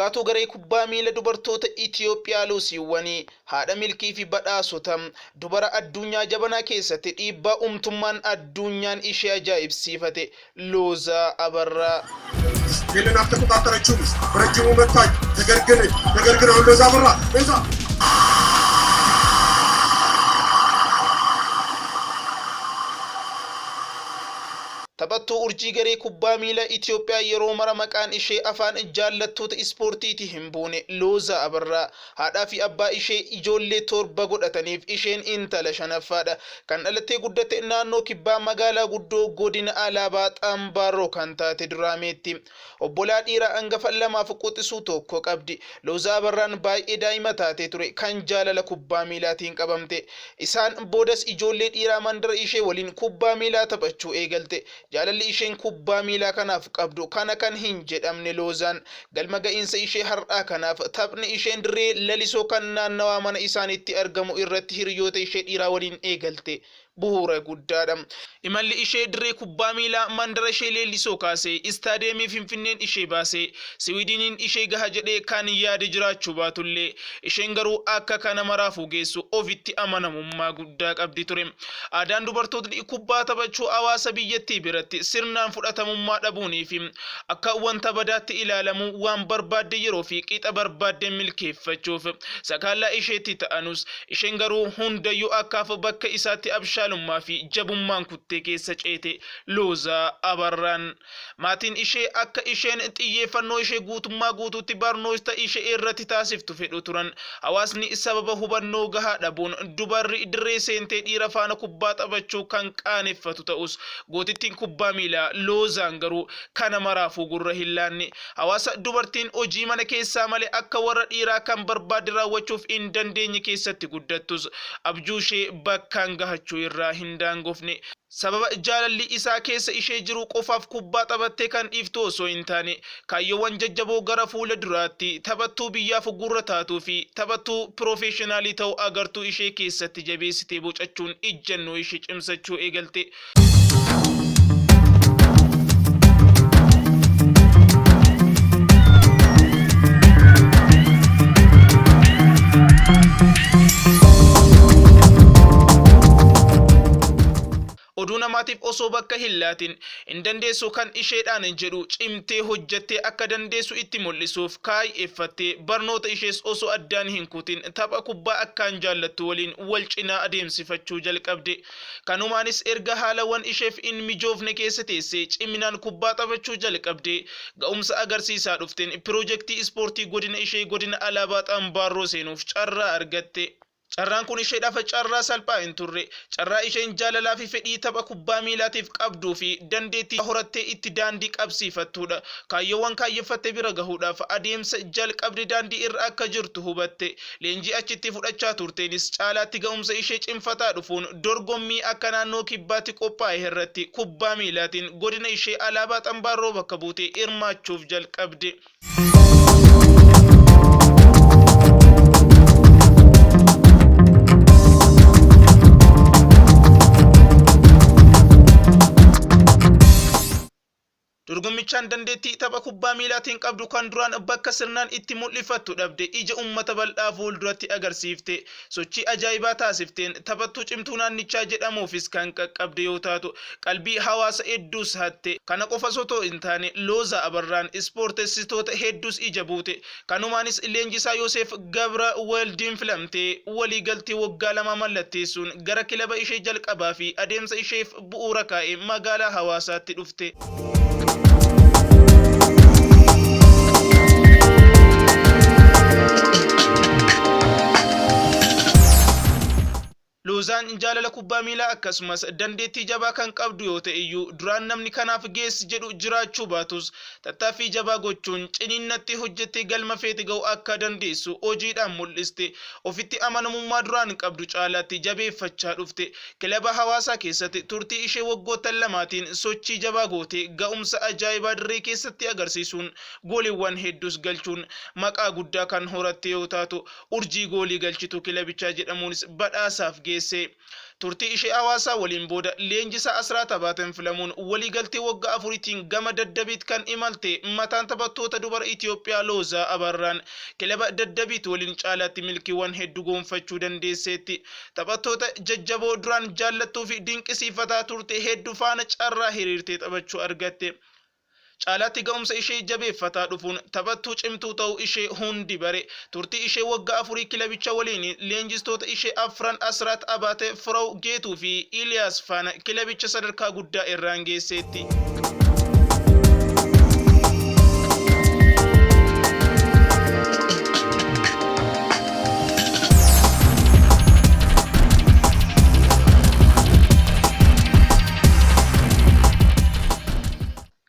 Taphatuu garee kubbaa miilaa dubartoota Itoophiyaa Luusiiwwanii haadha milkii fi badhaasota dubara addunyaa jabanaa keessatti dhiibbaa uumtummaan addunyaan ishee ajaa'ibsiifate Loozaa Abarraa. ይህንን አልተቆጣጠረችውም። በረጅሙ መታች። ነገር ግን አሁን ሎዛ አበራ ሎዛ Taphattuu urjii garee kubbaa miilaa Itoophiyaa yeroo mara maqaan ishee afaan jaallattoota ispoortiitii hin buune Loozaa Abarraa haadhaa fi abbaa ishee ijoollee torba godhataniif isheen intala shanaffaadha. Kan dhalattee guddatte naannoo kibbaa magaalaa guddoo godina Alaabaa Xambaaroo kan taate Duraameetti. Obbolaa dhiiraa hangafa lamaaf quxisuu tokko qabdi. Loozaa Abarraan baay'ee daa'ima taatee ture kan jaalala kubbaa miilaatiin qabamte. Isaan boodas ijoollee dhiiraa mandara ishee waliin kubbaa miilaa taphachuu eegalte. Jaalalli isheen kubbaa miilaa kanaaf qabdu kana kan hin jedhamne Loozaan galma ga'iinsa ishee har'aa kanaaf taphni isheen dirree lalisoo kan naannawaa mana isaaniitti argamu irratti hiriyoota ishee dhiiraa waliin eegalte bu'uura guddaadha. Imalli ishee dirree kubbaa miilaa mandara ishee leellisoo kaasee istaadiyeemii Finfinneen ishee baasee Siwiidiniin ishee gaha jedhee kan yaade jiraachuu baatullee isheen garuu akka kana maraafuu geessu ofitti amanamummaa guddaa qabdi ture. Aadaan dubartootni kubbaa taphachuu hawaasa biyyattii biratti sirnaan fudhatamummaa dhabuunii fi akka wanta badaatti ilaalamu waan barbaadde yeroo fi qixa barbaadde milkeeffachuuf sakaallaa isheetti ta'anus isheen garuu hundayyuu akkaaf bakka isaatti abshaalummaa fi jabummaan kuttee keessa ceete Loozaa Abarraan. Maatiin ishee akka isheen xiyyeeffannoo ishee guutummaa guutuutti barnoota ishee irratti taasiftu fedhu turan. Hawaasni sababa hubannoo gahaa dhabuun dubarri dirree seentee dhiira faana kubbaa taphachuu kan qaaneffatu ta'us gootittiin kubbaa miilaa Loozaan garuu kana maraafuu gurra hin laanne. Hawaasa dubartiin hojii mana keessaa malee akka warra dhiiraa kan barbaade raawwachuuf hin dandeenye keessatti guddattus abjuu ishee bakkaan gahachuu irraa hin daangofne. Sababa jaalalli isaa keessa ishee jiru qofaaf kubbaa taphattee kan dhiiftu osoo hin taane kaayyoowwan jajjaboo gara fuula duraatti taphattuu biyyaaf gurra taatuu fi taphattuu piroofeeshinaalii ta'uu agartuu ishee keessatti jabeessitee bocachuun ijjannoo ishee cimsachuu eegalte. Oduu namaatiif osoo bakka hin laatin hin dandeessu kan isheedhaan jedhu cimtee hojjattee akka dandeessu itti mul'isuuf kaayeffattee barnoota ishees osoo addaan hin kutin tapha kubbaa akkaan jaallattu waliin wal cinaa adeemsifachuu jalqabde. Kanumaanis erga haalawwan isheef hin mijoofne keessa teessee ciminaan kubbaa taphachuu jalqabde ga'umsa agarsiisaa dhufteen piroojeektii ispoortii godina ishee godina Alaabaa Xambaaroo seenuuf carraa argatte. Carraan kun isheedhaaf carraa salphaa hin turre. Carraa isheen jaalalaa fi fedhii tapha kubbaa miilaatiif qabduu fi dandeettii horattee itti daandii qabsiifattudha. Kaayyoowwan kaayyeffatte bira gahuudhaaf adeemsa jalqabde daandii irra akka jirtu hubatte. Leenjii achitti fudhachaa turteenis caalaatti ga'umsa ishee cimfataa dhufuun dorgommii akka naannoo kibbaatti qophaa'e irratti kubbaa miilaatiin godina ishee Alaabaa Xambaaroo bakka buutee hirmaachuuf jalqabde. Dorgommichaan dandeettii tapha kubbaa miilaatiin qabdu kan duraan bakka sirnaan itti mul'ifattu dhabde ija uummata bal'aa fuulduratti agarsiifte. Sochii ajaa'ibaa taasifteen taphattuu cimtuu naannichaa jedhamuufis kan qaqqabde yoo taatu qalbii hawaasa hedduus hatte. Kana qofa osoo hin taane Loozaa Abarraan ispoortessitoota hedduus ija buute. Kanumaanis leenjisaa Yoosef Gabra Waldiin filamtee waliigaltee waggaa 2 mallatteessuun gara kilaba ishee jalqabaa fi adeemsa isheef bu'uura kaa'ee magaalaa hawaasaatti dhufte. Loozaan jaalala kubbaa miilaa akkasumas dandeettii jabaa kan qabdu yoo ta'e iyyuu duraan namni kanaaf geessi jedhu jiraachuu baatus tattaaffii jabaa gochuun ciniinnatti hojjettee galma feete ga'u akka dandeessu hojiidhaan mul'iste. Ofitti amanamummaa duraan qabdu caalaatti jabeeffachaa dhufte. Kilaba hawaasaa keessatti turtii ishee waggoota 2 sochii jabaa gootee ga'umsa ajaa'ibaa dirree keessatti agarsiisuun gooliiwwan hedduus galchuun maqaa guddaa kan horatte yoo taatu urjii goolii galchitu kilabichaa jedhamuunis badhaasaaf geesse. turtii ishee hawaasaa waliin booda leenjisaa Asraat Abaateen filamuun waliigaltee waggaa afuriitiin gama Daddabiit kan imalte mataan taphattoota dubara Itoophiyaa Loozaa Abarraan kilaba Daddabiit waliin caalaatti milkiiwwan hedduu goonfachuu dandeesseetti. Taphattoota jajjaboo duraan jaallattuu fi dinqisiifataa turte hedduu faana carraa hiriirtee taphachuu argatte. Caalaatti ga'umsa ishee jabeeffataa dhufuun taphattuu cimtuu ta'uu ishee hundi bare. Turtii ishee waggaa afurii kilabicha waliin leenjistoota ishee afran Asraat Abaatee, Firaw Geetuu fi Iliyaas faana kilabicha sadarkaa guddaa irraan geesseetti.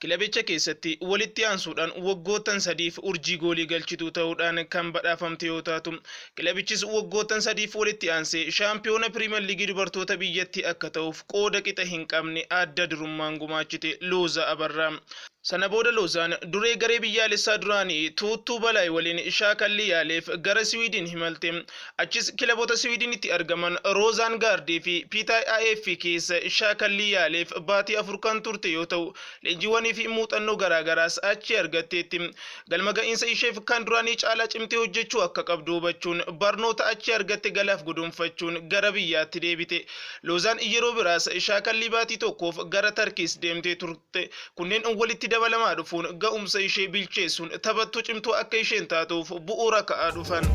Kilabicha keessatti walitti aansuudhaan waggoottan sadiif urjii goolii galchituu ta'uudhaan kan badhaafamte yoo taatu, kilabichis waggoottan sadiif walitti aansee shaampiyoona piriimeer liigii dubartoota biyyattii akka ta'uuf qooda qixa hin qabne adda durummaan gumaachite Loozaa Abarraa. Sana booda Loozaan duree garee biyyaalessaa duraanii Tuuttuu Balaay waliin shaakallii yaaleef gara Siwiidin imalte. Achis kilaboota Siwiidinitti argaman Roozaan Gaardii fi PTAF keessa shaakallii yaaleef baatii afur kan turte yoo ta'u, leenjiiwwanii fi muuxannoo garaagaraas achi argatteetti. Galma ga'iinsa isheef kan duraanii caalaa cimtee hojjechuu akka qabdu hubachuun barnoota achi argatte galaaf guduunfachuun gara biyyaatti deebite. Loozaan yeroo biraas shaakallii baatii tokkoof gara Tarkiis deemtee turte. Kunneen walitti dabalamaa dhufuun ga'umsa ishee bilcheessuun taphattuu cimtuu akka isheen taatuuf bu'uura ka'aa dhufan.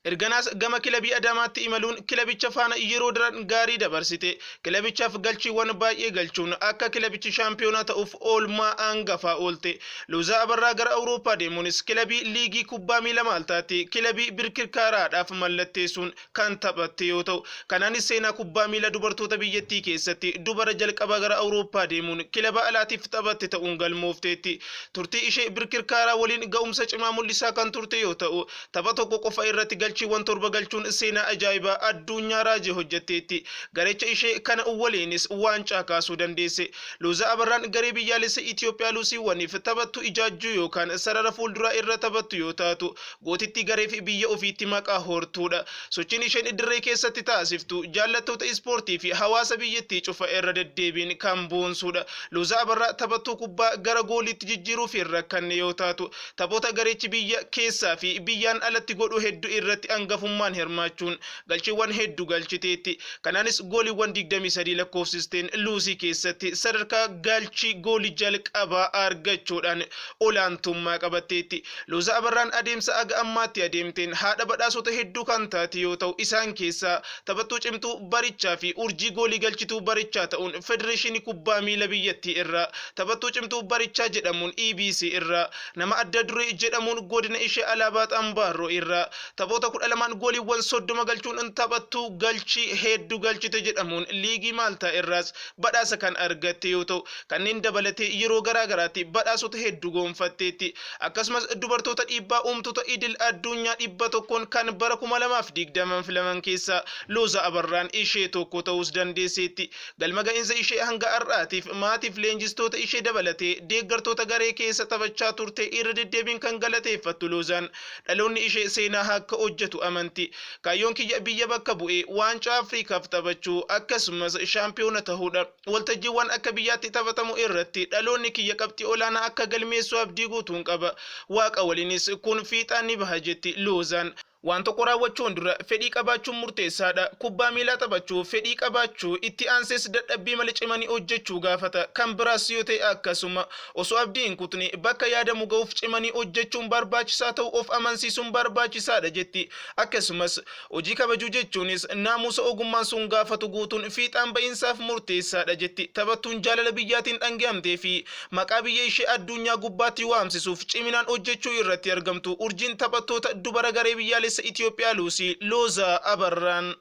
Erganaas gama kilabii Adaamaatti imaluun kilabicha faana yeroo daran gaarii dabarsite. Kilabichaaf galchiiwwan baay'ee galchuun akka kilabichi shaampiyoona ta'uuf oolmaa hangafaa oolte. Loozaa Abarraa gara Awurooppaa deemuunis kilabii liigii kubbaa miilaa Maaltaatti kilabii Birkirkaaraadhaaf mallatteessuun kan taphatte yoo ta'u, kanaanis seenaa kubbaa miilaa dubartoota biyyattii keessatti dubara jalqabaa gara Awurooppaa deemuun kilaba alaatiif taphatte ta'uun galmoofteetti. Turtii ishee Birkirkaaraa waliin ga'umsa cimaa mul'isaa kan turte yoo ta'u, tapha tokko qofa irratti galchiiwwan torba galchuun seenaa ajaa'ibaa addunyaa raajii hojjetteetti. Garecha ishee kana waliinis waancaa kaasuu dandeesse. Loozaa Abarraan garee biyyaalessa Itoophiyaa Luusiiwwaniif taphattu ijaajjuu yookaan sarara fuulduraa irra taphattu yoo taatu, gootitti garee fi biyya ofiitti maqaa hortuudha. Sochiin isheen dirree keessatti taasiftu jaallattoota ispoortii fi hawaasa biyyattii cufa irra deddeebiin kan boonsuudha. Loozaa Abarraa taphattuu kubbaa gara gooliitti jijjiiruuf hin rakkanne yoo taatu, taphoota gareechi biyya keessaa fi biyyaan alatti godhu hedduu irratti hangafummaan hirmaachuun galchiiwwan hedduu galchiteetti. Kanaanis gooliiwwan 23 lakkoofsisteen Luusii keessatti sadarkaa galchii goolii jalqabaa argachuudhaan olaantummaa qabatteetti. Loozaa Abarraan adeemsa aga ammaatti adeemteen haadha badhaasota hedduu kan taate yoo ta'u, isaan keessaa taphattuu cimtuu barichaa fi urjii goolii galchituu barichaa ta'uun Federeeshinii Kubbaa Miilaa biyyattii irraa, taphattuu cimtuu barichaa jedhamuun EBC irraa, nama adda duree jedhamuun godina ishee Alaabaa Xambaarroo irraa, taphoota 12 gooliiwwan 30 galchuun taphattuu galchii hedduu galchite jedhamuun liigii Maaltaa irraas badhaasa kan argatte yoo ta'u, kanneen dabalatee yeroo garaagaraatti badhaasota hedduu goonfatteetti. Akkasumas dubartoota dhiibbaa uumtoota idil addunyaa 100 kan bara 2020 filaman keessaa Loozaa Abarraan ishee tokko ta'uus dandeesseetti. Galma ga'iinsa ishee hanga har'aatiif maatiif leenjistoota ishee dabalatee deeggartoota garee keessa taphachaa turte irra deddeebiin kan galateeffattu Loozaan dhaloonni ishee seenaa akka hojjetu amanti. Kaayyoon kiyya biyya bakka bu'ee waancaa Afriikaaf taphachuu akkasumas shaampiyoona ta'uudha. Waltajjiiwwan akka biyyaatti taphatamu irratti dhaloonni kiyya qabxii olaanaa akka galmeessuu abdii guutuun qaba. Waaqa waliinis kun fiixaan ni baha jetti Loozaan. Waan tokko raawwachuun dura fedhii qabaachuun murteessaadha. Kubbaa miilaa taphachuu fedhii qabaachuu itti aansees dadhabbii malee cimanii hojjechuu gaafata. Kan biraas yoo ta'e akkasuma osoo abdii hin kutne bakka yaadamu ga'uuf cimanii hojjechuun barbaachisaa ta'uu of amansiisuun barbaachisaadha jetti. Akkasumas hojii kabajuu jechuunis naamusa ogummaan sun gaafatu guutuun fiixaan ba'iinsaaf murteessaadha jetti. Taphattuun jaalala biyyaatiin dhange'amtee fi maqaa biyya ishee addunyaa gubbaatti waamsisuuf ciminaan hojjechuu irratti argamtu urjiin taphattoota dubara garee biyyaalessa Itoophiyaa Luusii Loozaa Abarraan.